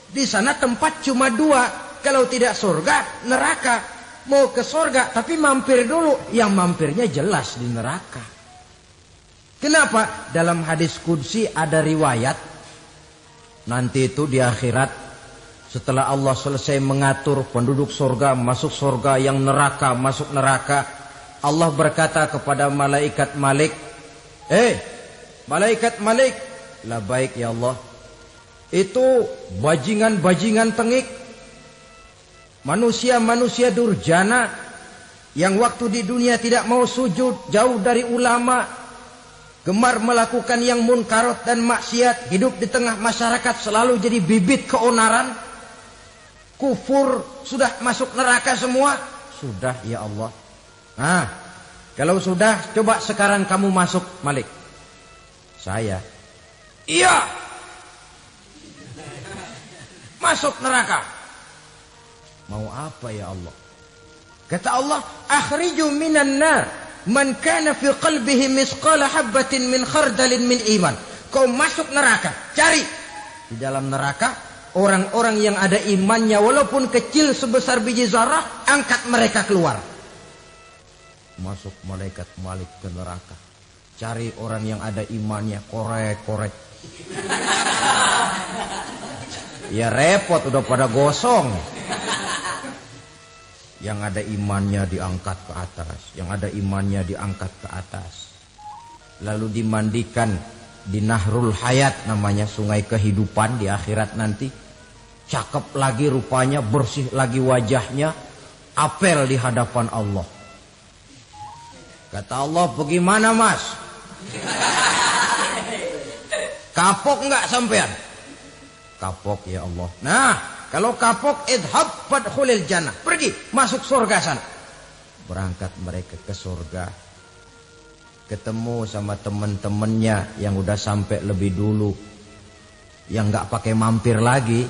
Di sana tempat cuma 2, kalau tidak surga, neraka. Mau ke surga tapi mampir dulu, yang mampirnya jelas di neraka. Kenapa? Dalam hadis qudsi ada riwayat, nanti itu di akhirat, setelah Allah selesai mengatur penduduk surga masuk surga, yang neraka masuk neraka, Allah berkata kepada malaikat Malik, malaikat Malik, labaik ya Allah. Itu bajingan-bajingan tengik, manusia-manusia durjana yang waktu di dunia tidak mau sujud, jauh dari ulama, gemar melakukan yang munkarat dan maksiat, hidup di tengah masyarakat selalu jadi bibit keonaran, kufur, sudah masuk neraka semua. Sudah ya Allah. Nah, kalau sudah, coba sekarang kamu masuk, Malik. Saya, iya, masuk neraka. Mau apa ya Allah? Kata Allah, akhriju minan nar man kana fi qalbihi misqala habatin min khardalin min iman. Kau masuk neraka, cari di dalam neraka orang-orang yang ada imannya walaupun kecil sebesar biji zarah, angkat mereka keluar. Masuk malaikat Malik ke neraka, cari orang yang ada imannya, korek-korek. Ya repot, udah pada gosong. Yang ada imannya diangkat ke atas, yang ada imannya diangkat ke atas. Lalu dimandikan di Nahrul Hayat, namanya sungai kehidupan di akhirat nanti. Cakep lagi rupanya, bersih lagi wajahnya, apel di hadapan Allah. Kata Allah, bagaimana mas? Kapok enggak sampean? Kapok ya Allah. Nah, kalau kapok, idhab fadkhulil jannah, pergi masuk surga sana. Berangkat mereka ke surga. ketemu sama temen-temennya yang udah sampai lebih dulu, yang nggak pakai mampir lagi.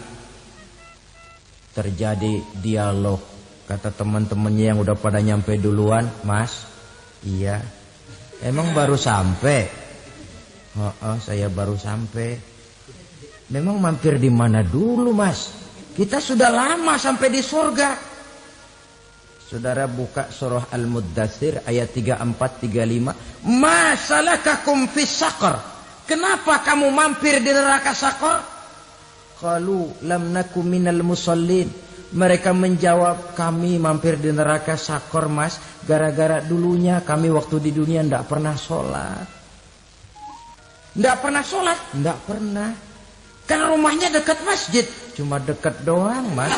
Terjadi dialog. Kata teman-temannya yang udah pada nyampe duluan, Mas, iya, emang baru sampai? Oh, saya baru sampai. Memang mampir di mana dulu, Mas? Kita sudah lama sampai di surga. Saudara buka surah Al-Muddatsir ayat 34-35. Ma salakakum fis saqar? Kenapa kamu mampir di neraka Saqar? Qalu lam naku minal musallin. Mereka menjawab, kami mampir di neraka Saqar, Mas, gara-gara dulunya kami waktu di dunia tidak pernah sholat. Tidak pernah sholat? Tidak pernah. Kan rumahnya dekat masjid. Cuma dekat doang, Mas.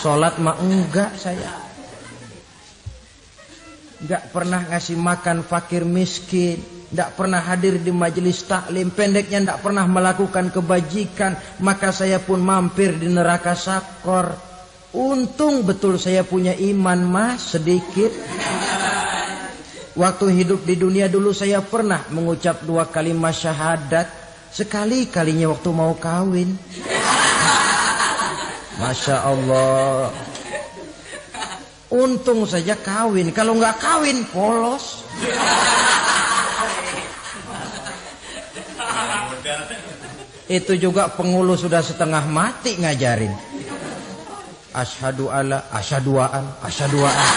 Sholat mah enggak saya. Enggak pernah ngasih makan fakir miskin. Enggak pernah hadir di majelis taklim. Pendeknya enggak pernah melakukan kebajikan. Maka saya pun mampir di neraka Saqar. Untung betul saya punya iman, Mas, sedikit. Waktu hidup di dunia dulu saya pernah mengucap 2 kalimat syahadat. Sekali-kalinya waktu mau kawin. Masya Allah. Untung saja kawin. Kalau nggak kawin polos. Itu juga pengulu sudah setengah mati ngajarin. Asyhadu alla, asyaduaan, asyaduaan.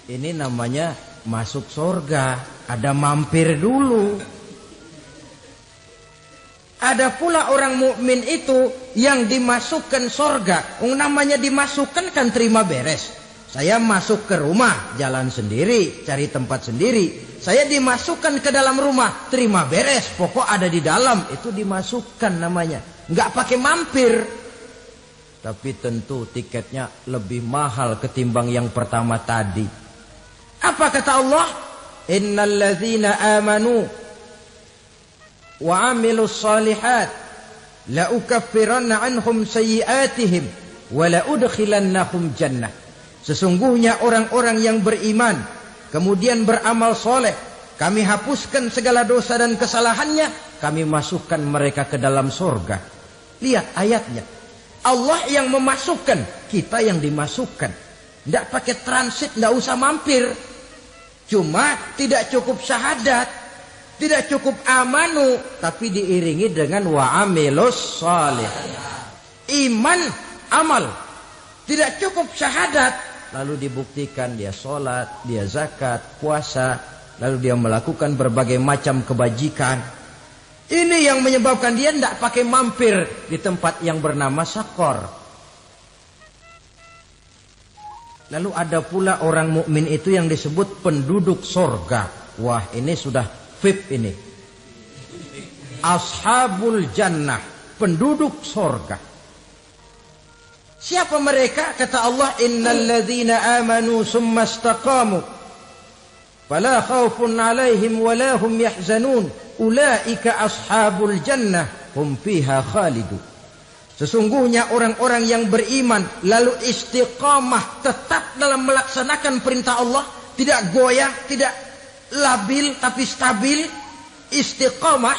Ini namanya masuk surga, ada mampir dulu. Ada pula orang mukmin itu yang dimasukkan surga. Namanya dimasukkan kan terima beres. Saya masuk ke rumah, jalan sendiri, cari tempat sendiri. Saya dimasukkan ke dalam rumah, terima beres, pokok ada di dalam, itu dimasukkan namanya. Nggak pakai mampir. Tapi tentu tiketnya lebih mahal ketimbang yang pertama tadi. Apa kata Allah? Innal ladzina amanu wa amilus solihat la ukaffiranna anhum sayyi'atihim wa la udkhilannahum jannah. Sesungguhnya orang-orang yang beriman kemudian beramal soleh, kami hapuskan segala dosa dan kesalahannya, kami masukkan mereka ke dalam surga. Lihat ayatnya. Allah yang memasukkan, kita yang dimasukkan. Tidak pakai transit, tidak usah mampir. Cuma tidak cukup syahadat, tidak cukup amanu, tapi diiringi dengan wa'amilus salih. Iman, amal. Tidak cukup syahadat, lalu dibuktikan dia sholat, dia zakat, puasa, lalu dia melakukan berbagai macam kebajikan. Ini yang menyebabkan dia tidak pakai mampir di tempat yang bernama Saqar. Lalu ada pula orang mukmin itu yang disebut penduduk sorga. Wah, ini sudah VIP ini. Ashabul jannah, penduduk sorga. Siapa mereka? Kata Allah, innal ladzina amanu summa istaqamu fala khaufun alaihim wala hum yahzanun ulaika ashabul jannah hum fiha khalidun. Sesungguhnya orang-orang yang beriman lalu istiqamah, tetap dalam melaksanakan perintah Allah, tidak goyah, tidak labil tapi stabil, istiqamah,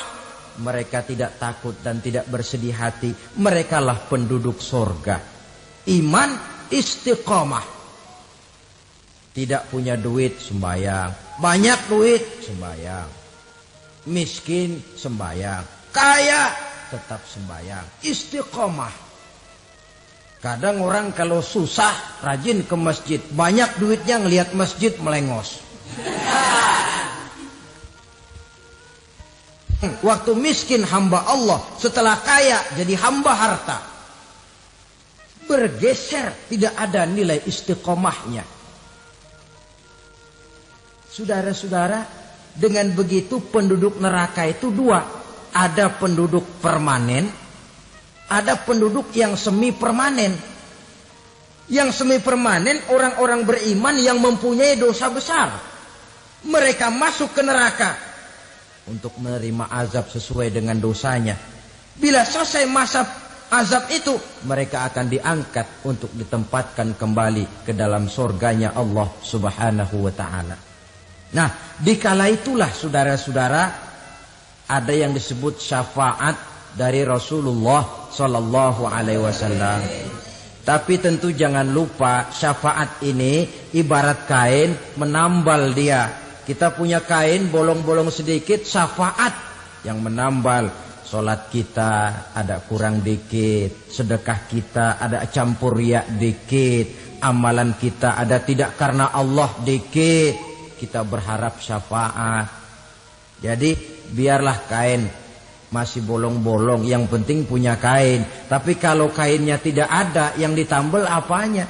mereka tidak takut dan tidak bersedih hati. Merekalah penduduk surga. Iman, istiqamah. Tidak punya duit, sembahyang. Banyak duit, sembahyang. Miskin, sembahyang. Kaya, tetap sembahyang. Istiqomah. Kadang orang kalau susah rajin ke masjid, banyak duitnya ngelihat masjid melengos. Waktu miskin hamba Allah, setelah kaya jadi hamba harta. Bergeser, tidak ada nilai istiqomahnya. Saudara-saudara, dengan begitu penduduk neraka itu dua. Ada penduduk permanen, ada penduduk yang semi permanen. Yang semi permanen orang-orang beriman yang mempunyai dosa besar. Mereka masuk ke neraka untuk menerima azab sesuai dengan dosanya. Bila selesai masa azab itu, mereka akan diangkat untuk ditempatkan kembali ke dalam surganya Allah Subhanahu wa ta'ala. Nah, dikala itulah saudara-saudara, ada yang disebut syafaat dari Rasulullah Sallallahu Alaihi Wasallam. Tapi tentu jangan lupa, syafaat ini ibarat kain menambal dia. Kita punya kain bolong-bolong sedikit, syafaat yang menambal. Salat kita ada kurang dikit, sedekah kita ada campur riak dikit, amalan kita ada tidak karena Allah dikit, kita berharap syafaat. Jadi biarlah kain masih bolong-bolong, yang penting punya kain. Tapi kalau kainnya tidak ada, yang ditambal apanya?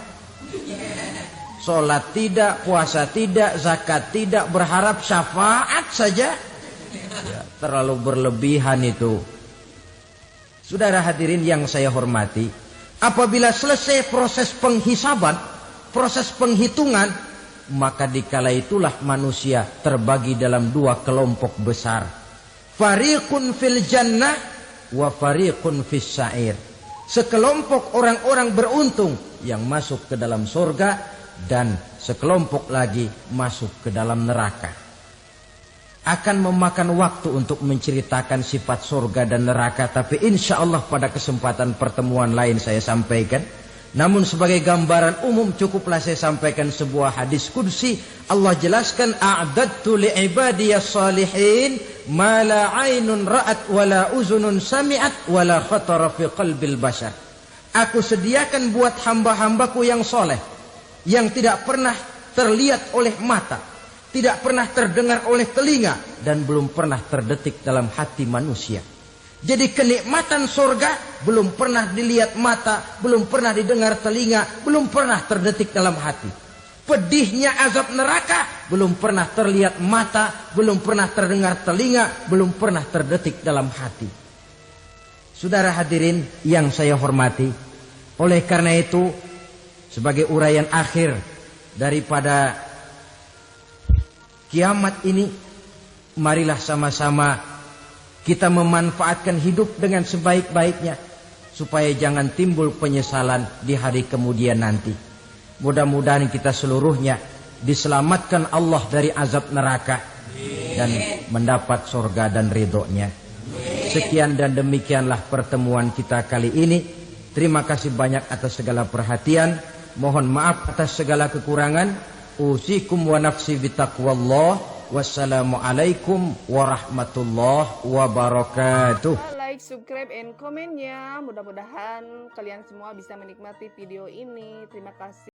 Salat tidak, puasa tidak, zakat tidak, berharap syafaat saja. Ya, terlalu berlebihan itu. Saudara hadirin yang saya hormati, apabila selesai proses penghisaban, proses penghitungan, maka dikala itulah manusia terbagi dalam dua kelompok besar. Fariqun fil jannah wa fariqun fis sa'ir. Sekelompok orang-orang beruntung yang masuk ke dalam surga, dan sekelompok lagi masuk ke dalam neraka. Akan memakan waktu untuk menceritakan sifat surga dan neraka, tapi insya Allah pada kesempatan pertemuan lain saya sampaikan. Namun sebagai gambaran umum cukuplah saya sampaikan sebuah hadis qudsi. Allah jelaskan, a'dadtu li'ibadiyas salihin ma la 'ainun ra'at wa la uzunun sami'at wa la khatara fi qalbil bashar. Aku sediakan buat hamba-hambaku yang soleh, yang tidak pernah terlihat oleh mata, tidak pernah terdengar oleh telinga, dan belum pernah terdetik dalam hati manusia. Jadi kenikmatan surga belum pernah dilihat mata, belum pernah didengar telinga, belum pernah terdetik dalam hati. Pedihnya azab neraka belum pernah terlihat mata, belum pernah terdengar telinga, belum pernah terdetik dalam hati. Saudara hadirin yang saya hormati, oleh karena itu sebagai uraian akhir daripada kiamat ini, marilah sama-sama kita memanfaatkan hidup dengan sebaik-baiknya, supaya jangan timbul penyesalan di hari kemudian nanti. Mudah-mudahan kita seluruhnya diselamatkan Allah dari azab neraka dan mendapat surga dan ridhonya. Sekian dan demikianlah pertemuan kita kali ini. Terima kasih banyak atas segala perhatian. Mohon maaf atas segala kekurangan. Usikum wa nafsi bitaqwallah. Wassalamualaikum warahmatullahi wabarakatuh. Like, subscribe, and komennya. Mudah-mudahan kalian semua bisa menikmati video ini. Terima kasih.